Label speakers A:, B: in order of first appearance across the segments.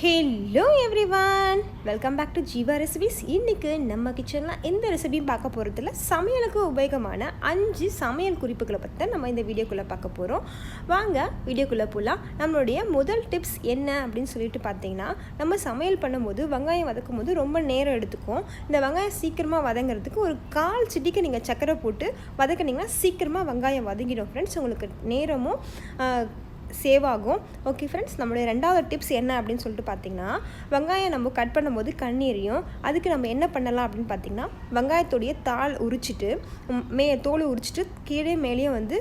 A: Hello everyone, welcome back to Jeeva recipes. இன்றைக்கி நம்ம கிச்சனில் எந்த ரெசிபியும் பார்க்க போகிறதில்ல. சமையலுக்கு உபயோகமான 5 சமையல் குறிப்புகளை பற்றி தான் நம்ம இந்த வீடியோக்குள்ளே பார்க்க போகிறோம். வாங்க வீடியோக்குள்ளே போகலாம். நம்மளுடைய முதல் டிப்ஸ் என்ன அப்படின்னு சொல்லிட்டு பார்த்தீங்கன்னா, நம்ம சமையல் பண்ணும்போது வெங்காயம் வதக்கும் போது ரொம்ப நேரம் எடுத்துக்கும். இந்த வெங்காயம் சீக்கிரமாக வதங்கிறதுக்கு ஒரு 1/4 சிட்டிக்கு நீங்கள் சக்கரை போட்டு வதக்குனிங்கன்னா சீக்கிரமாக வெங்காயம் வதங்கிடும் ஃப்ரெண்ட்ஸ். உங்களுக்கு நேரமும் சேவ் ஆகும். ஓகே ஃப்ரெண்ட்ஸ், நம்மளுடைய 2வது டிப்ஸ் என்ன அப்படின்னு சொல்லிட்டு பார்த்தீங்கன்னா, வெங்காயம் நம்ம கட் பண்ணும்போது கண்ணீரியும் அதுக்கு நம்ம என்ன பண்ணலாம் அப்படின்னு பார்த்தீங்கன்னா, வெங்காயத்தோடைய உரிச்சிட்டு தோல் உரிச்சிட்டு கீழே மேலேயும் வந்து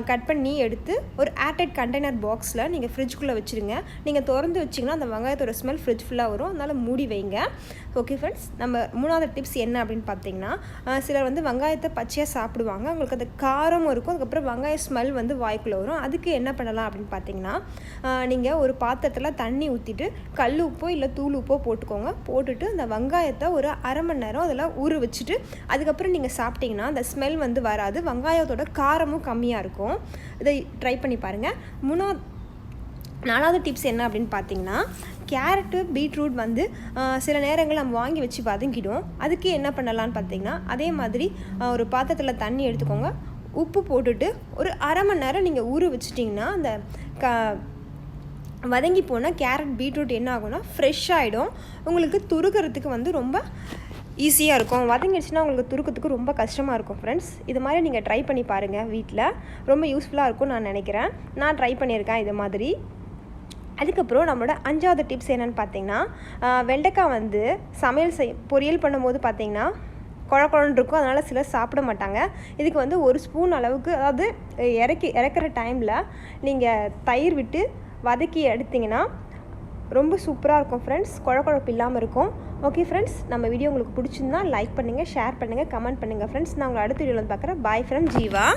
A: கட் பண்ணி எடுத்து ஒரு ஏர்டைட் கண்டெய்னர் பாக்ஸில் நீங்கள் ஃப்ரிட்ஜுக்குள்ளே வச்சுருங்க. நீங்கள் திறந்து வச்சிங்கன்னா அந்த வெங்காயத்தோட ஸ்மெல் ஃப்ரிட்ஜ் ஃபுல்லாக வரும், அதனால் மூடி வைங்க. ஓகே ஃப்ரெண்ட்ஸ், நம்ம 3வது டிப்ஸ் என்ன அப்படின்னு பார்த்தீங்கன்னா, சிலர் வந்து வெங்காயத்தை பச்சையாக சாப்பிடுவாங்க. உங்களுக்கு அந்த காரமும் இருக்கும், அதுக்கப்புறம் வெங்காய ஸ்மெல் வந்து வாய்க்குள்ளே வரும். அதுக்கு என்ன பண்ணலாம் அப்படின்னு பார்த்தீங்கன்னா, நீங்கள் ஒரு பாத்திரத்தில் தண்ணி ஊற்றிட்டு கல் உப்போ இல்லை தூள் உப்போ போட்டுட்டு அந்த வெங்காயத்தை ஒரு 1/2 மணி நேரம் அதில் ஊற வச்சுட்டு அதுக்கப்புறம் நீங்கள் சாப்பிட்டீங்கன்னா அந்த ஸ்மெல் வந்து வராது, வெங்காயத்தோட காரமும் கம்மியாக இருக்கும். இதை ட்ரை பண்ணி பாருங்கள். 4வது டிப்ஸ் என்ன அப்படின்னு பார்த்தீங்கன்னா, கேரட்டு பீட்ரூட் வந்து சில நேரங்கள் நம்ம வாங்கி வச்சு வதங்கிடும். அதுக்கு என்ன பண்ணலான்னு பார்த்தீங்கன்னா, அதே மாதிரி ஒரு பாத்திரத்தில் தண்ணி எடுத்துக்கோங்க, உப்பு போட்டுட்டு ஒரு 1/2 மணி நேரம் நீங்கள் ஊற வச்சிட்டிங்கன்னா அந்த வதங்கி போனால் கேரட் பீட்ரூட் என்ன ஆகும்னா ஃப்ரெஷ் ஆகிடும். உங்களுக்கு துருக்கிறதுக்கு வந்து ரொம்ப ஈஸியாக இருக்கும். வதங்கிடுச்சுன்னா உங்களுக்கு துருக்கிறதுக்கு ரொம்ப கஷ்டமாக இருக்கும் ஃப்ரெண்ட்ஸ். இது மாதிரி நீங்கள் ட்ரை பண்ணி பாருங்கள், வீட்டில் ரொம்ப யூஸ்ஃபுல்லாக இருக்கும்னு நான் நினைக்கிறேன். நான் ட்ரை பண்ணியிருக்கேன் இது மாதிரி. அதுக்கப்புறம் நம்மளோட 5வது டிப்ஸ் என்னென்னு பார்த்தீங்கன்னா, வெண்டைக்காய் வந்து பொரியல் பண்ணும்போது பார்த்தீங்கன்னா குழன்னு இருக்கும், அதனால் சிலர் சாப்பிட மாட்டாங்க. இதுக்கு வந்து 1 ஸ்பூன் அளவுக்கு, அதாவது இறக்குற டைமில் நீங்கள் தயிர் விட்டு வதக்கி எடுத்திங்கன்னா ரொம்ப சூப்பராக இருக்கும் ஃப்ரெண்ட்ஸ். குழப்பு இல்லாமல் இருக்கும். ஓகே ஃப்ரெண்ட்ஸ், நம்ம வீடியோ உங்களுக்கு பிடிச்சிருந்தா லைக் பண்ணுங்கள், ஷேர் பண்ணுங்கள், கமெண்ட் பண்ணுங்கள் ஃப்ரெண்ட்ஸ். நான் உங்களை அடுத்த வீடியோவில் பார்க்குறேன். Bye from Jeeva.